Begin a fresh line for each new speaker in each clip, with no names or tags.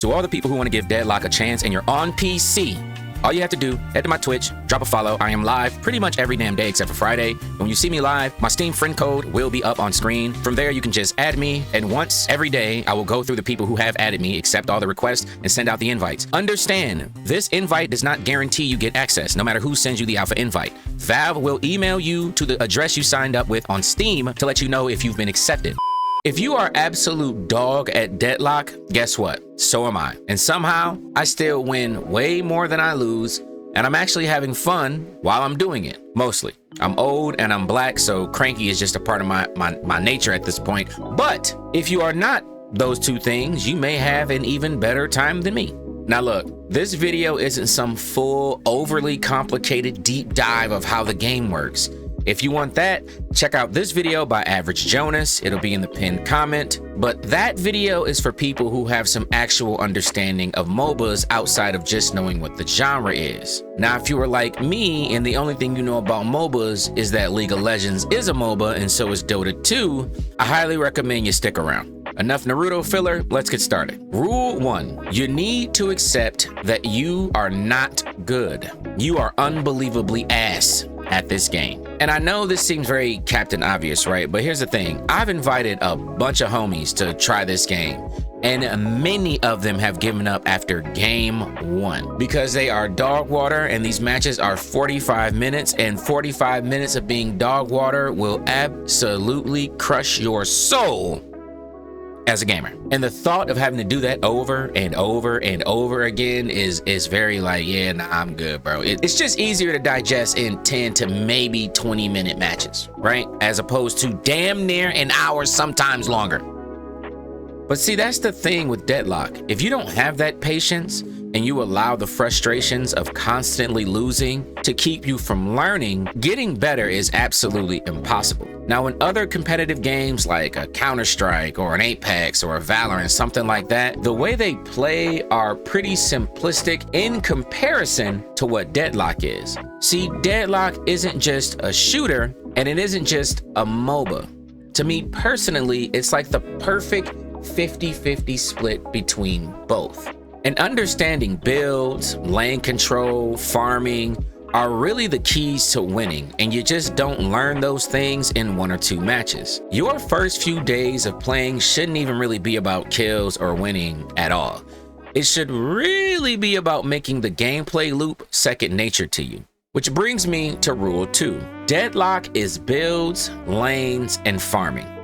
To all the people who want to give Deadlock a chance and you're on PC, all you have to do, head to my Twitch, drop a follow. I am live pretty much every damn day except for Friday. When you see me live, my Steam friend code will be up on screen. From there, you can just add me, and once every day, I will go through the people who have added me, accept all the requests, and send out the invites. Understand, this invite does not guarantee you get access, no matter who sends you the alpha invite. Valve will email you to the address you signed up with on Steam to let you know if you've been accepted. If you are absolute dog at Deadlock, guess what? So am I. And somehow, I still win way more than I lose, and I'm actually having fun while I'm doing it, mostly. I'm old and I'm black, so cranky is just a part of my nature at this point. But if you are not those two things, you may have an even better time than me. Now look, this video isn't some full, overly complicated deep dive of how the game works. If you want that, check out this video by Average Jonas. It'll be in the pinned comment. But that video is for people who have some actual understanding of MOBAs outside of just knowing what the genre is. Now, if you were like me and the only thing you know about MOBAs is that League of Legends is a MOBA and so is Dota 2, I highly recommend you stick around. Enough Naruto filler, let's get started. Rule 1, you need to accept that you are not good. You are unbelievably ass at this game. And I know this seems very Captain Obvious, right? But here's the thing. I've invited a bunch of homies to try this game, and many of them have given up after game 1 because they are dog water, and these matches are 45 minutes, and 45 minutes of being dog water will absolutely crush your soul as a gamer. And the thought of having to do that over and over and over again is very like, yeah, nah, I'm good, bro. It's just easier to digest in 10 to maybe 20-minute matches, right? As opposed to damn near an hour, sometimes longer. But see, that's the thing with Deadlock. If you don't have that patience and you allow the frustrations of constantly losing to keep you from learning, getting better is absolutely impossible. Now, in other competitive games like a Counter-Strike or an Apex or a Valorant, something like that, the way they play are pretty simplistic in comparison to what Deadlock is. See, Deadlock isn't just a shooter, and it isn't just a MOBA. To me personally, it's like the perfect 50-50 split between both. And understanding builds, lane control, farming are really the keys to winning, and you just don't learn those things in 1 or 2 matches. Your first few days of playing shouldn't even really be about kills or winning at all. It should really be about making the gameplay loop second nature to you. Which brings me to rule 2. Deadlock is builds, lanes, and farming.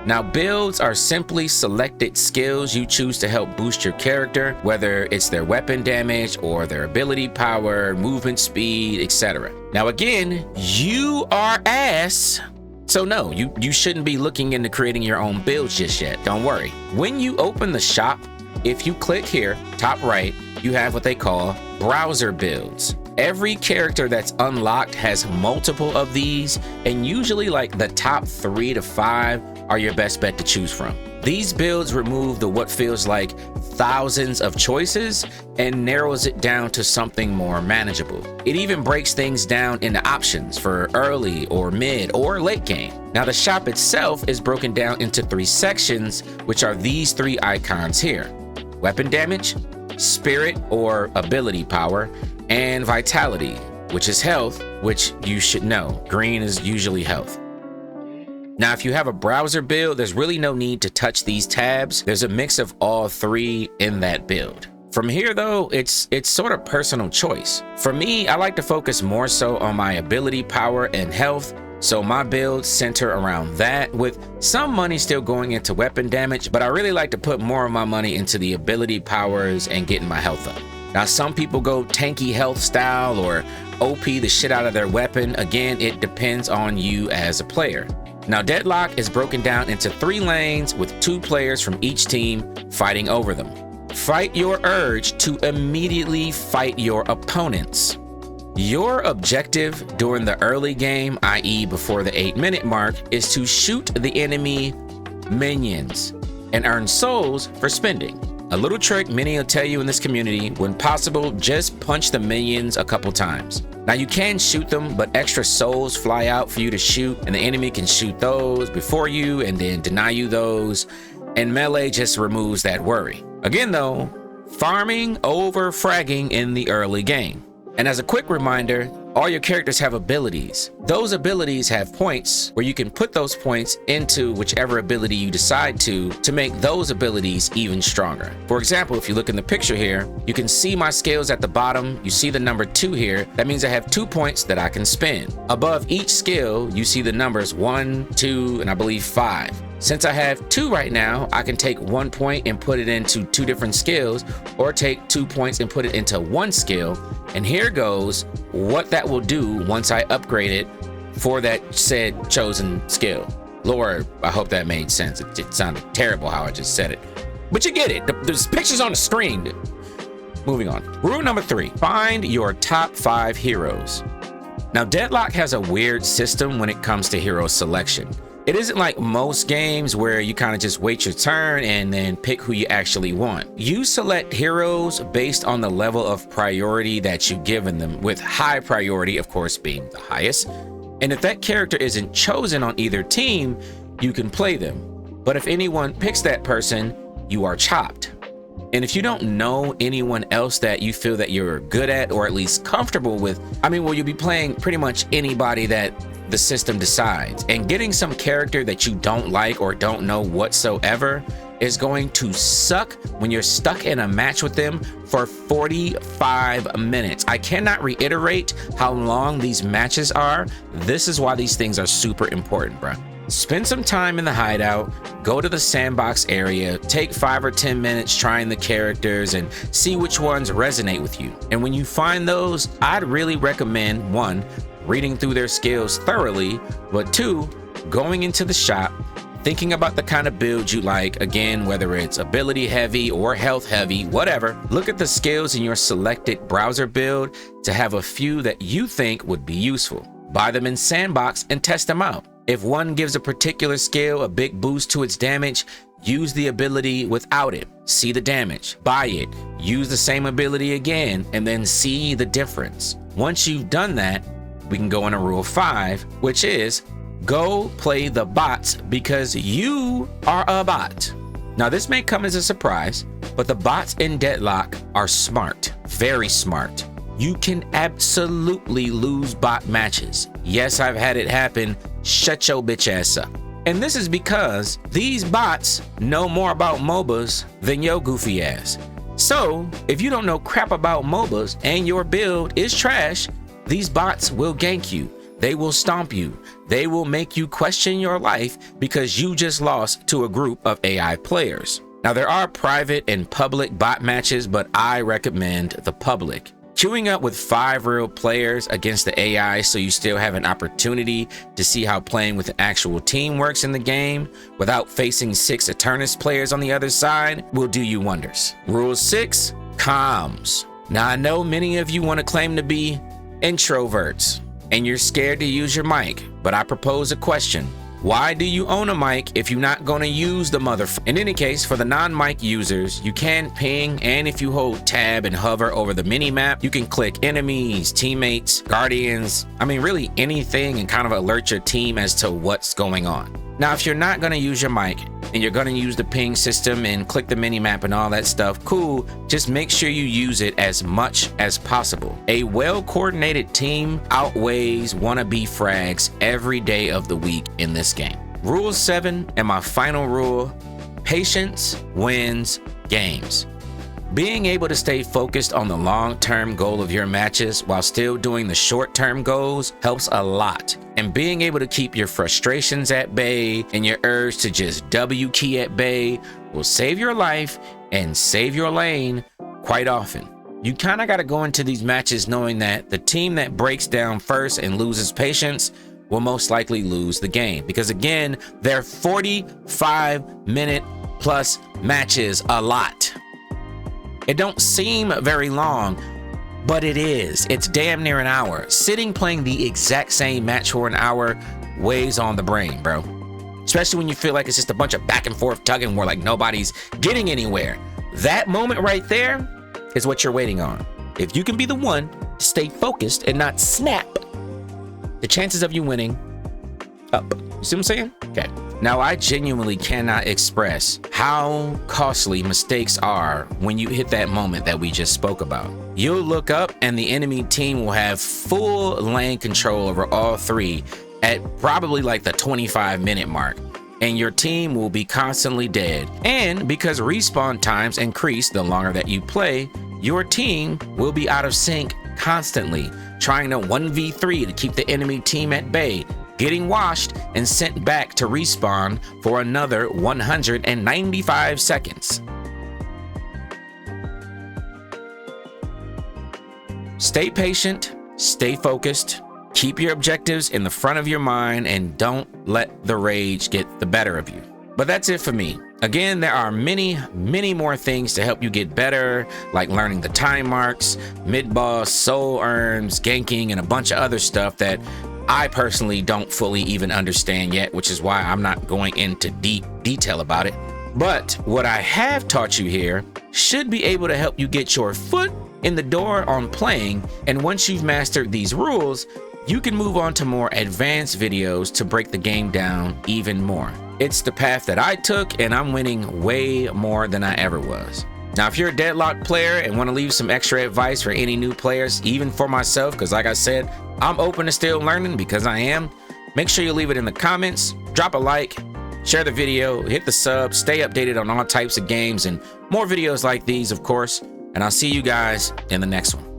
Now, builds are simply selected skills you choose to help boost your character, whether it's their weapon damage or their ability power, movement speed, etc. Now again, you are ass, so no, you shouldn't be looking into creating your own builds just yet. Don't worry. When you open the shop, if you click here, top right, you have what they call browser builds. Every character that's unlocked has multiple of these, and usually like the top 3 to 5 are your best bet to choose from. These builds remove the what feels like thousands of choices and narrows it down to something more manageable. It even breaks things down into options for early or mid or late game. Now the shop itself is broken down into 3 sections, which are these 3 icons here: weapon damage, spirit or ability power, and vitality, which is health, which you should know. Green is usually health. Now, if you have a browser build, there's really no need to touch these tabs. There's a mix of all 3 in that build. From here though, it's sort of personal choice. For me, I like to focus more so on my ability power and health, so my builds center around that, with some money still going into weapon damage, but I really like to put more of my money into the ability powers and getting my health up. Now, some people go tanky health style or OP the shit out of their weapon. Again, it depends on you as a player. Now, Deadlock is broken down into 3 lanes with 2 players from each team fighting over them. Fight your urge to immediately fight your opponents. Your objective during the early game, i.e. before the 8-minute mark, is to shoot the enemy minions and earn souls for spending. A little trick many will tell you in this community: when possible, just punch the minions a couple times. Now you can shoot them, but extra souls fly out for you to shoot, and the enemy can shoot those before you and then deny you those, and melee just removes that worry. Again though, farming over fragging in the early game. And as a quick reminder, all your characters have abilities. Those abilities have points where you can put those points into whichever ability you decide to make those abilities even stronger. For example, if you look in the picture here, you can see my scales at the bottom. You see the number 2 here. That means I have 2 points that I can spend. Above each skill, you see the numbers 1, 2, and I believe 5. Since I have 2 right now, I can take 1 point and put it into 2 different skills, or take 2 points and put it into 1 skill. And here goes what that will do once I upgrade it for that said chosen skill. Lord, I hope that made sense. It sounded terrible how I just said it, but you get it. There's pictures on the screen. Moving on. Rule number 3, find your top 5 heroes. Now, Deadlock has a weird system when it comes to hero selection. It isn't like most games where you kind of just wait your turn and then pick who you actually want. You select heroes based on the level of priority that you've given them, with high priority, of course, being the highest. And if that character isn't chosen on either team, you can play them. But if anyone picks that person, you are chopped. And if you don't know anyone else that you feel that you're good at, or at least comfortable with, well, you'll be playing pretty much anybody that the system decides. And getting some character that you don't like or don't know whatsoever is going to suck when you're stuck in a match with them for 45 minutes. I cannot reiterate how long these matches are. This is why these things are super important, bro. Spend some time in the hideout, go to the sandbox area, take 5 or 10 minutes trying the characters and see which ones resonate with you. And when you find those, I'd really recommend 1, reading through their skills thoroughly, but 2, going into the shop, thinking about the kind of build you like, again, whether it's ability heavy or health heavy, whatever. Look at the skills in your selected browser build to have a few that you think would be useful. Buy them in sandbox and test them out. If one gives a particular skill a big boost to its damage, use the ability without it. See the damage, buy it, use the same ability again, and then see the difference. Once you've done that, we can go into rule 5, which is go play the bots because you are a bot. Now, this may come as a surprise, but the bots in Deadlock are smart, very smart. You can absolutely lose bot matches. Yes, I've had it happen. Shut your bitch ass up. And this is because these bots know more about MOBAs than your goofy ass. So if you don't know crap about MOBAs and your build is trash, these bots will gank you. They will stomp you. They will make you question your life because you just lost to a group of AI players. Now, there are private and public bot matches, but I recommend the public. Queuing up with 5 real players against the AI so you still have an opportunity to see how playing with an actual team works in the game without facing 6 Eternus players on the other side will do you wonders. Rule 6, comms. Now, I know many of you want to claim to be introverts and you're scared to use your mic, but I propose a question. Why do you own a mic if you're not going to use the motherfucker? In any case, for the non-mic users, you can ping, and if you hold tab and hover over the mini-map, you can click enemies, teammates, guardians, really anything, and kind of alert your team as to what's going on. Now, if you're not going to use your mic and you're going to use the ping system and click the mini-map and all that stuff, cool, just make sure you use it as much as possible. A well-coordinated team outweighs wannabe frags every day of the week in this game. Rule 7, and my final rule, patience wins games. Being able to stay focused on the long-term goal of your matches while still doing the short-term goals helps a lot. And being able to keep your frustrations at bay and your urge to just W key at bay will save your life and save your lane quite often. You kind of got to go into these matches knowing that the team that breaks down first and loses patience will most likely lose the game. Because again, they're 45-minute plus matches, a lot. It don't seem very long, but it is. It's damn near an hour. Sitting playing the exact same match for an hour weighs on the brain, bro. Especially when you feel like it's just a bunch of back and forth tugging where like nobody's getting anywhere. That moment right there is what you're waiting on. If you can be the one to stay focused and not snap, the chances of you winning up. You see what I'm saying? Okay. Now, I genuinely cannot express how costly mistakes are when you hit that moment that we just spoke about. You'll look up and the enemy team will have full lane control over all three at probably like the 25-minute mark, and your team will be constantly dead. And because respawn times increase the longer that you play, your team will be out of sync constantly, trying to 1v3 to keep the enemy team at bay, getting washed and sent back to respawn for another 195 seconds. Stay patient, stay focused, keep your objectives in the front of your mind, and don't let the rage get the better of you. But that's it for me. Again, there are many more things to help you get better, like learning the time marks, mid-boss, soul urns, ganking, and a bunch of other stuff that I personally don't fully even understand yet, which is why I'm not going into deep detail about it. But what I have taught you here should be able to help you get your foot in the door on playing, and once you've mastered these rules, you can move on to more advanced videos to break the game down even more. It's the path that I took, and I'm winning way more than I ever was. Now, if you're a Deadlock player and want to leave some extra advice for any new players, even for myself, because like I said, I'm open to still learning because I am, make sure you leave it in the comments, drop a like, share the video, hit the sub, stay updated on all types of games and more videos like these, of course, and I'll see you guys in the next one.